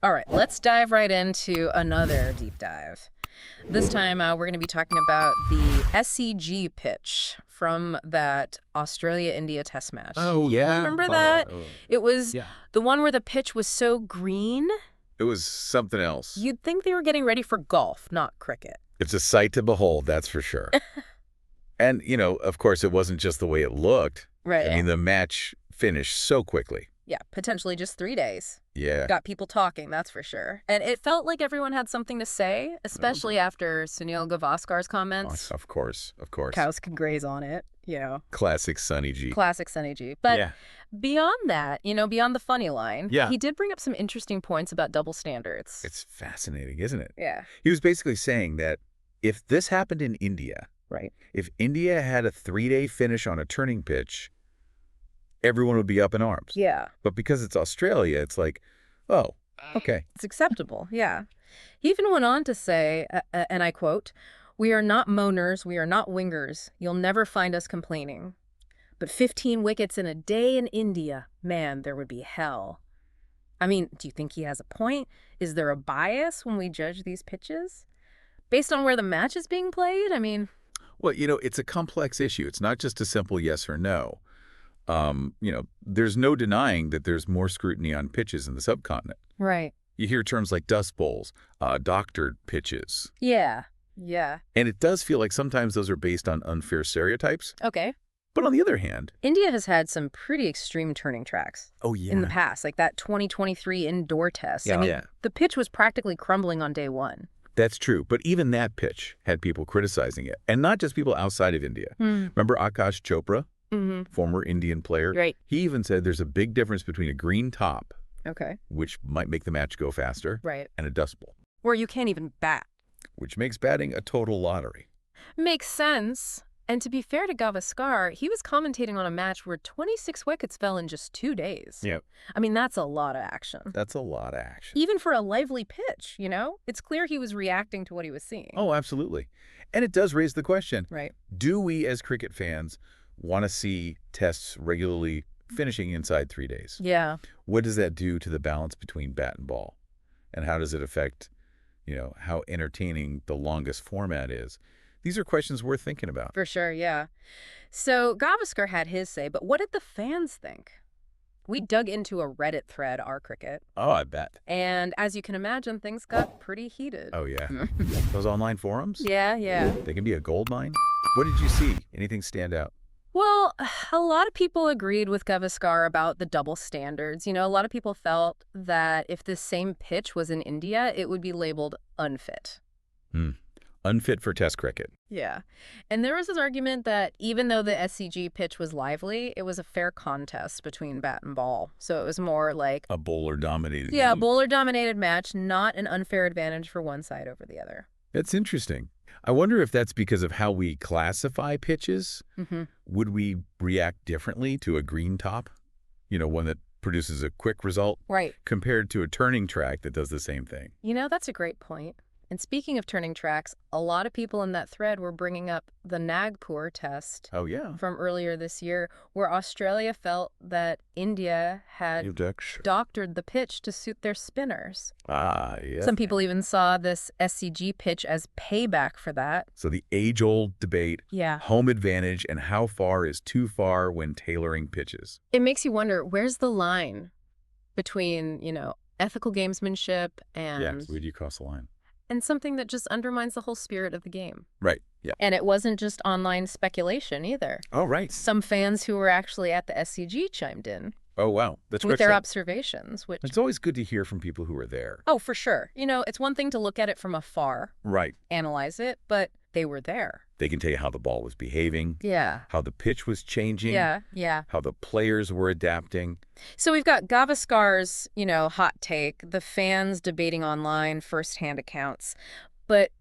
All right, let's dive right into another deep dive. This time, we're going to be talking about the SCG pitch from that Australia-India test match. Oh, yeah. Remember that? It was Yeah. the one where the pitch was so green, It was something else. you'd think they were getting ready for golf, not cricket. It's a sight to behold, that's for sure. And, of course, it wasn't just the way it looked. Right. I mean, the match finished so quickly. Yeah, potentially just 3 days. Yeah. Got people talking, that's for sure. And it felt like everyone had something to say, especially after Sunil Gavaskar's comments. Of course. Cows can graze on it, Classic Sunny G. Classic Sunny G. But beyond that, beyond the funny line, he did bring up some interesting points about double standards. It's fascinating, isn't it? Yeah. He was basically saying that if this happened in India, Right. if India had a 3-day finish on a turning pitch, everyone would be up in arms. Yeah. But because it's Australia, it's like, oh, okay. It's acceptable, yeah. He even went on to say, and I quote, "We are not moaners, we are not wingers. You'll never find us complaining. But 15 wickets in a day in India, man, there would be hell." I mean, do you think he has a point? Is there a bias when we judge these pitches? Based on where the match is being played? I mean... Well, it's a complex issue. It's not just a simple yes or no. There's no denying that there's more scrutiny on pitches in the subcontinent. Right. You hear terms like dust bowls, doctored pitches. Yeah. And it does feel like sometimes those are based on unfair stereotypes. Okay. But on the other hand... India has had some pretty extreme turning tracks. Oh, yeah. In the past, like that 2023 indoor test. The pitch was practically crumbling on day one. That's true. But even that pitch had people criticizing it. And not just people outside of India. Remember Akash Chopra? Former Indian player. Right. He even said there's a big difference between a green top, Okay. which might make the match go faster, Right. and a dust bowl, Where you can't even bat. which makes batting a total lottery. Makes sense. And to be fair to Gavaskar, he was commentating on a match where 26 wickets fell in just 2 days. Yep. I mean, that's a lot of action. That's a lot of action. Even for a lively pitch, It's clear he was reacting to what he was seeing. Oh, absolutely. And it does raise the question, Right. do we as cricket fans want to see tests regularly finishing inside 3 days? Yeah. What does that do to the balance between bat and ball? And how does it affect, how entertaining the longest format is? These are questions worth thinking about. For sure, yeah. So Gavaskar had his say, but what did the fans think? We dug into a Reddit thread, Our Cricket. Oh, I bet. And as you can imagine, things got pretty heated. Oh, yeah. Those online forums? Yeah. They can be a gold mine. What did you see? Anything stand out? Well, a lot of people agreed with Gavaskar about the double standards. A lot of people felt that if this same pitch was in India, it would be labeled unfit. Unfit for test cricket. Yeah. And there was this argument that even though the SCG pitch was lively, it was a fair contest between bat and ball. So it was more like... A bowler-dominated Yeah, a game. bowler-dominated match, not an unfair advantage for one side over the other. That's interesting. I wonder if that's because of how we classify pitches. Would we react differently to a green top? One that produces a quick result? Right. Compared to a turning track that does the same thing. That's a great point. And speaking of turning tracks, a lot of people in that thread were bringing up the Nagpur test Oh, yeah. from earlier this year, where Australia felt that India had doctored the pitch to suit their spinners. Ah, yeah. Some people even saw this SCG pitch as payback for that. So the age-old debate, Yeah. home advantage and how far is too far when tailoring pitches. It makes you wonder, where's the line between, ethical gamesmanship and... Yeah, where do you cross the line? And something that just undermines the whole spirit of the game. Right, yeah. And it wasn't just online speculation either. Oh, right. Some fans who were actually at the SCG chimed in. Oh, wow. That's with their observations, which... It's always good to hear from people who are there. Oh, for sure. it's one thing to look at it from afar. Right. Analyze it, but they were there. They can tell you how the ball was behaving. Yeah. How the pitch was changing. Yeah. How the players were adapting. So we've got Gavaskar's, hot take, the fans debating online, firsthand accounts. But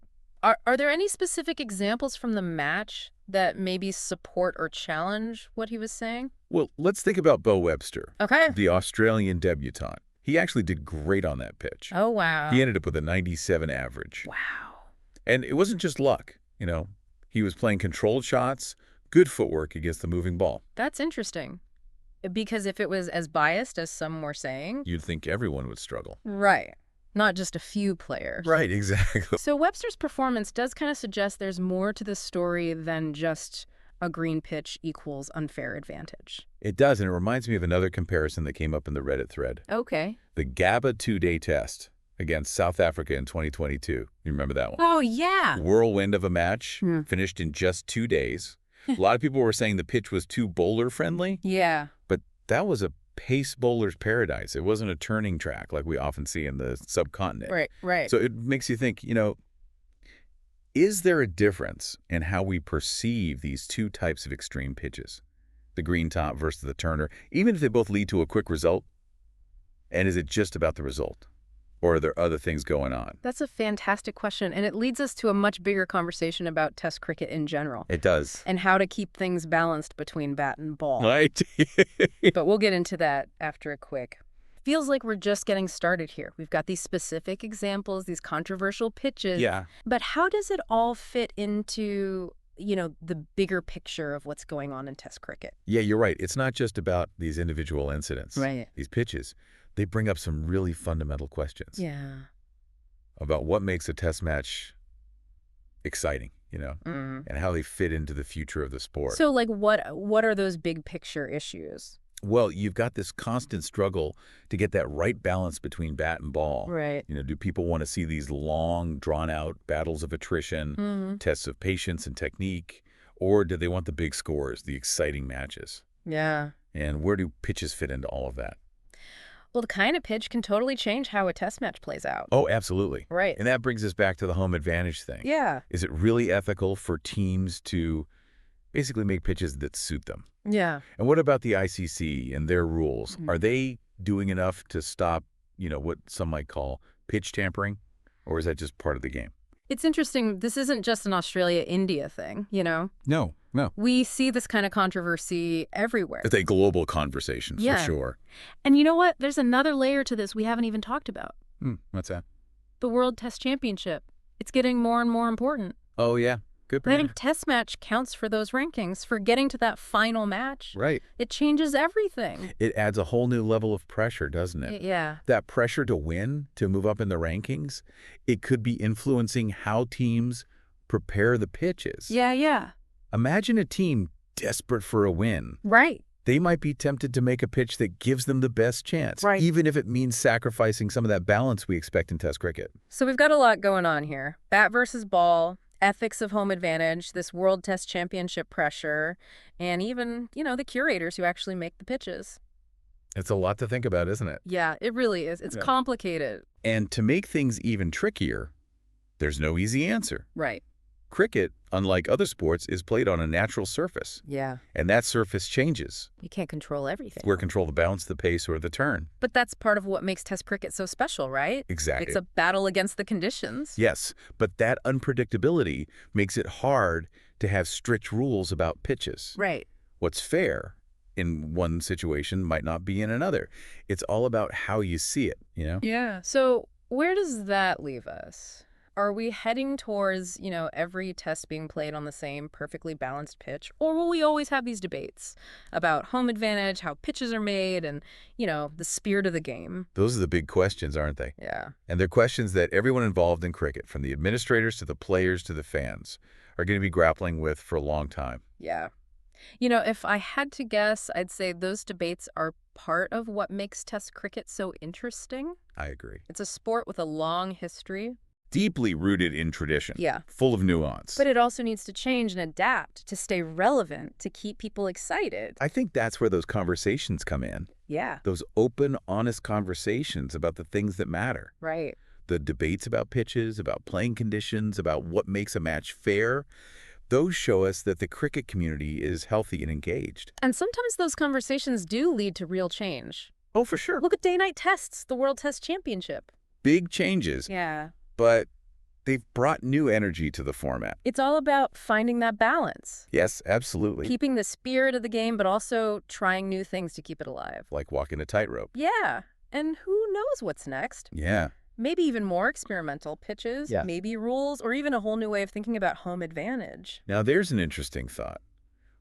are there any specific examples from the match that maybe support or challenge what he was saying? Well, let's think about Beau Webster. Okay. The Australian debutant. He actually did great on that pitch. Oh, wow. He ended up with a 97 average. Wow. And it wasn't just luck, He was playing controlled shots, good footwork against the moving ball. That's interesting. Because if it was as biased as some were saying... You'd think everyone would struggle. Right. not just a few players. Right, exactly. So Webster's performance does kind of suggest there's more to the story than just a green pitch equals unfair advantage. It does, and it reminds me of another comparison that came up in the Reddit thread. Okay. The GABA two-day test against South Africa in 2022. You remember that one? Oh, yeah. Whirlwind of a match, finished in just 2 days. A lot of people were saying the pitch was too bowler-friendly. Yeah. But that was a pace bowler's paradise. It wasn't a turning track like we often see in the subcontinent. Right, right. So it makes you think, is there a difference in how we perceive these two types of extreme pitches? The green top versus the turner, even if they both lead to a quick result? And is it just about the result? Or are there other things going on? That's a fantastic question, and it leads us to a much bigger conversation about Test cricket in general. It does. And how to keep things balanced between bat and ball. Right? But we'll get into that after a quick. Feels like we're just getting started here. We've got these specific examples, these controversial pitches. Yeah. But how does it all fit into, the bigger picture of what's going on in Test cricket? Yeah, you're right. It's not just about these individual incidents. Right. These pitches. They bring up some really fundamental questions. Yeah. About what makes a test match exciting, and how they fit into the future of the sport. So, what are those big picture issues? Well, you've got this constant struggle to get that right balance between bat and ball. Right. Do people want to see these long, drawn-out battles of attrition, tests of patience and technique, or do they want the big scores, the exciting matches? Yeah. And where do pitches fit into all of that? Well, the kind of pitch can totally change how a test match plays out. Oh, absolutely. Right. And that brings us back to the home advantage thing. Yeah. Is it really ethical for teams to basically make pitches that suit them? Yeah. And what about the ICC and their rules? Are they doing enough to stop, what some might call pitch tampering? Or is that just part of the game? It's interesting. This isn't just an Australia-India thing, No. We see this kind of controversy everywhere. It's a global conversation, for sure. And you know what? There's another layer to this we haven't even talked about. What's that? The World Test Championship. It's getting more and more important. Oh, yeah. Good I think Test match counts for those rankings, for getting to that final match. Right. It changes everything. It adds a whole new level of pressure, doesn't it? Yeah. That pressure to win, to move up in the rankings, it could be influencing how teams prepare the pitches. Yeah. Imagine a team desperate for a win. Right. They might be tempted to make a pitch that gives them the best chance, right, even if it means sacrificing some of that balance we expect in Test cricket. So we've got a lot going on here. Bat versus ball, ethics of home advantage, this World Test Championship pressure, and even, the curators who actually make the pitches. It's a lot to think about, isn't it? Yeah, it really is. It's complicated. And to make things even trickier, there's no easy answer. Right. Cricket, unlike other sports, is played on a natural surface. Yeah. And that surface changes. You can't control everything. We're control the bounce, the pace, or the turn. But that's part of what makes Test cricket so special, right? Exactly. It's a battle against the conditions. Yes, but that unpredictability makes it hard to have strict rules about pitches. Right. What's fair in one situation might not be in another. It's all about how you see it, Yeah. So where does that leave us? Are we heading towards, every test being played on the same perfectly balanced pitch? Or will we always have these debates about home advantage, how pitches are made, and, the spirit of the game? Those are the big questions, aren't they? Yeah. And they're questions that everyone involved in cricket, from the administrators to the players to the fans, are going to be grappling with for a long time. Yeah. If I had to guess, I'd say those debates are part of what makes Test cricket so interesting. I agree. It's a sport with a long history. Deeply rooted in tradition. Yeah. Full of nuance. But it also needs to change and adapt to stay relevant, to keep people excited. I think that's where those conversations come in. Yeah. Those open, honest conversations about the things that matter. Right. The debates about pitches, about playing conditions, about what makes a match fair. Those show us that the cricket community is healthy and engaged. And sometimes those conversations do lead to real change. Oh, for sure. Look at day-night tests, the World Test Championship. Big changes. Yeah. But they've brought new energy to the format. It's all about finding that balance. Yes, absolutely. Keeping the spirit of the game, but also trying new things to keep it alive. Like walking a tightrope. Yeah. And who knows what's next? Yeah. Maybe even more experimental pitches, Yes. maybe rules, or even a whole new way of thinking about home advantage. Now, there's an interesting thought.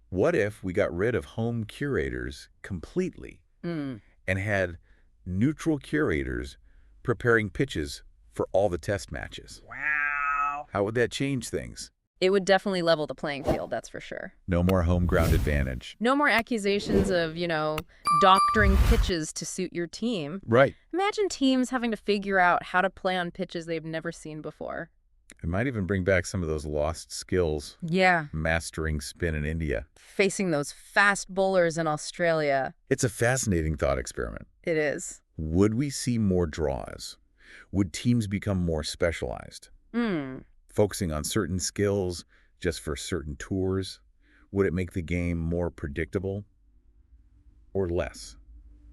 What if we got rid of home curators completely and had neutral curators preparing pitches for all the test matches. Wow. How would that change things? It would definitely level the playing field, that's for sure. No more home ground advantage. No more accusations of, doctoring pitches to suit your team. Right. Imagine teams having to figure out how to play on pitches they've never seen before. It might even bring back some of those lost skills. Yeah. Mastering spin in India. Facing those fast bowlers in Australia. It's a fascinating thought experiment. It is. Would we see more draws? Would teams become more specialized? Focusing on certain skills just for certain tours? Would it make the game more predictable or less?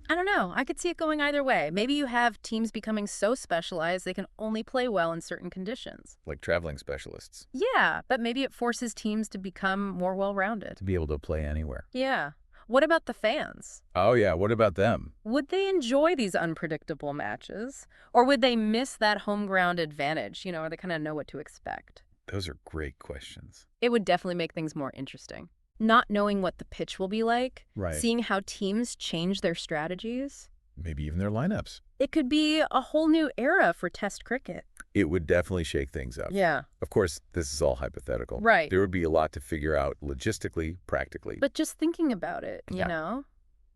I don't know. I could see it going either way. Maybe you have teams becoming so specialized they can only play well in certain conditions. Like traveling specialists. Yeah, but maybe it forces teams to become more well-rounded. To be able to play anywhere. Yeah. What about the fans? Oh yeah, what about them? Would they enjoy these unpredictable matches? Or would they miss that home ground advantage, or they kind of know what to expect? Those are great questions. It would definitely make things more interesting. Not knowing what the pitch will be like, Right. seeing how teams change their strategies. Maybe even their lineups. It could be a whole new era for Test cricket. It would definitely shake things up. Yeah. Of course, this is all hypothetical. Right. There would be a lot to figure out logistically, practically. But just thinking about it, Yeah.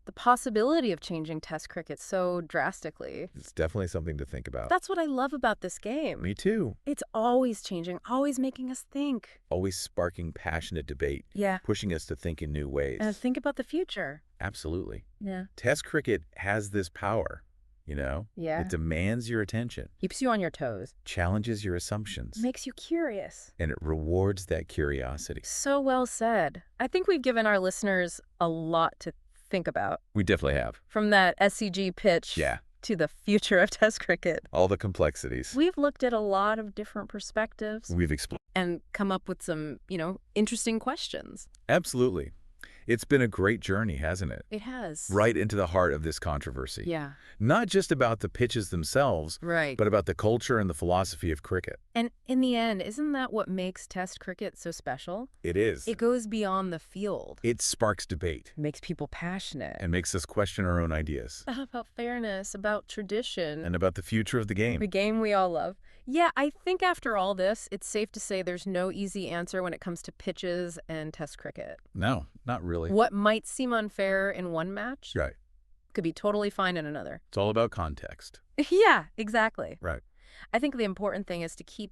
the possibility of changing Test cricket so drastically. It's definitely something to think about. That's what I love about this game. Me too. It's always changing, always making us think. Always sparking passionate debate, Yeah. pushing us to think in new ways. And think about the future. Absolutely. Yeah. Test cricket has this power, Yeah. It demands your attention, Keeps you on your toes. challenges your assumptions, Makes you curious. and it rewards that curiosity. So well said. I think we've given our listeners a lot to think about. We definitely have. From that SCG pitch Yeah. to the future of Test cricket. All the complexities. We've looked at a lot of different perspectives We've explored. and come up with some, interesting questions. Absolutely. It's been a great journey, hasn't it? It has. Right into the heart of this controversy. Yeah. Not just about the pitches themselves, Right. but about the culture and the philosophy of cricket. And in the end, isn't that what makes Test cricket so special? It is. It goes beyond the field. It sparks debate Makes people passionate. and makes us question our own ideas About fairness, about tradition. and about the future of the game. The game we all love. Yeah, I think after all this, it's safe to say there's no easy answer when it comes to pitches and Test cricket. No, not really. What might seem unfair in one match Right. could be totally fine in another. It's all about context. Yeah, exactly. Right. I think the important thing is to keep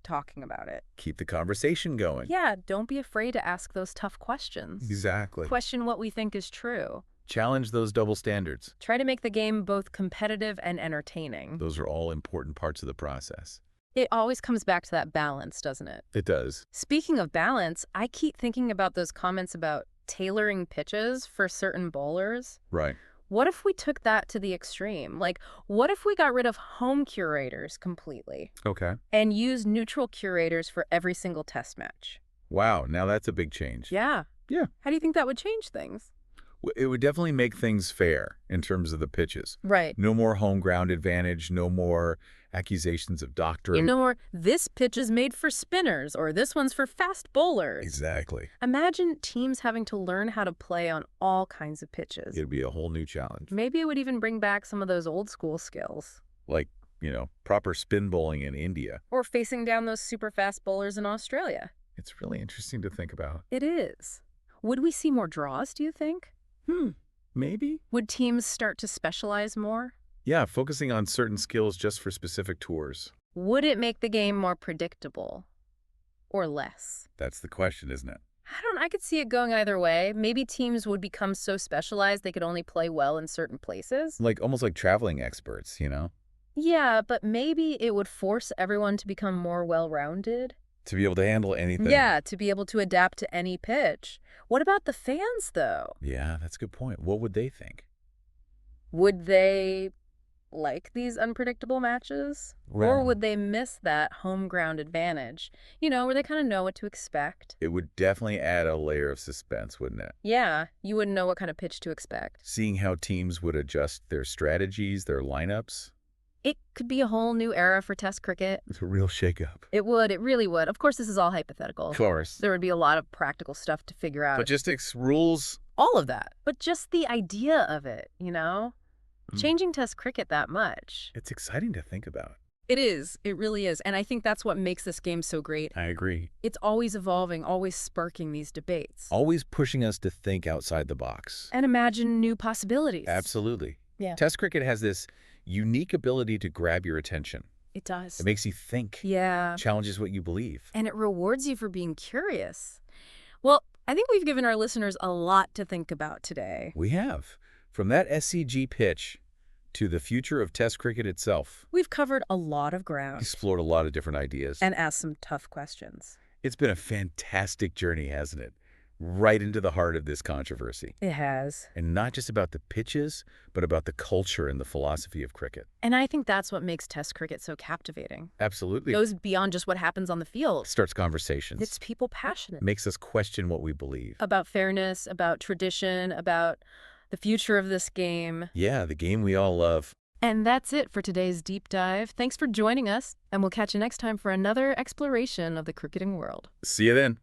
talking about it. Keep the conversation going. Yeah, don't be afraid to ask those tough questions. Exactly. Question what we think is true. Challenge those double standards. Try to make the game both competitive and entertaining. Those are all important parts of the process. It always comes back to that balance, doesn't it? It does. Speaking of balance, I keep thinking about those comments about tailoring pitches for certain bowlers. Right. What if we took that to the extreme? Like, what if we got rid of home curators completely Okay. and used neutral curators for every single Test match? Wow, now that's a big change. Yeah. Yeah. How do you think that would change things? It would definitely make things fair in terms of the pitches. Right. No more home ground advantage, no more accusations of doctoring. No more, this pitch is made for spinners, or this one's for fast bowlers. Exactly. Imagine teams having to learn how to play on all kinds of pitches. It'd be a whole new challenge. Maybe it would even bring back some of those old school skills. Like, proper spin bowling in India. Or facing down those super fast bowlers in Australia. It's really interesting to think about. It is. Would we see more draws, do you think? Maybe? Would teams start to specialize more? Yeah, focusing on certain skills just for specific tours. Would it make the game more predictable? Or less? That's the question, isn't it? I could see it going either way. Maybe teams would become so specialized they could only play well in certain places. Almost like traveling experts, Yeah, but maybe it would force everyone to become more well-rounded. To be able to handle anything. Yeah, to be able to adapt to any pitch. What about the fans, though? Yeah, that's a good point. What would they think? Would they like these unpredictable matches? Or would they miss that home ground advantage? Where they kind of know what to expect. It would definitely add a layer of suspense, wouldn't it? Yeah, you wouldn't know what kind of pitch to expect. Seeing how teams would adjust their strategies, their lineups. It could be a whole new era for Test cricket. It's a real shakeup. It would. It really would. Of course, this is all hypothetical. Of course. There would be a lot of practical stuff to figure out. Logistics, rules. All of that. But just the idea of it, changing Test cricket that much. It's exciting to think about. It is. It really is. And I think that's what makes this game so great. I agree. It's always evolving, always sparking these debates. Always pushing us to think outside the box. And imagine new possibilities. Absolutely. Yeah. Test cricket has this unique ability to grab your attention. It does. It makes you think. Yeah. Challenges what you believe. And it rewards you for being curious. Well, I think we've given our listeners a lot to think about today. We have. From that SCG pitch to the future of Test cricket itself. We've covered a lot of ground. Explored a lot of different ideas. And asked some tough questions. It's been a fantastic journey, hasn't it? Right into the heart of this controversy. It has. And not just about the pitches, but about the culture and the philosophy of cricket. And I think that's what makes Test cricket so captivating. Absolutely. It goes beyond just what happens on the field. Starts conversations. It's people passionate. Makes us question what we believe. About fairness, about tradition, about the future of this game. Yeah, the game we all love. And that's it for today's deep dive. Thanks for joining us, and we'll catch you next time for another exploration of the cricketing world. See you then.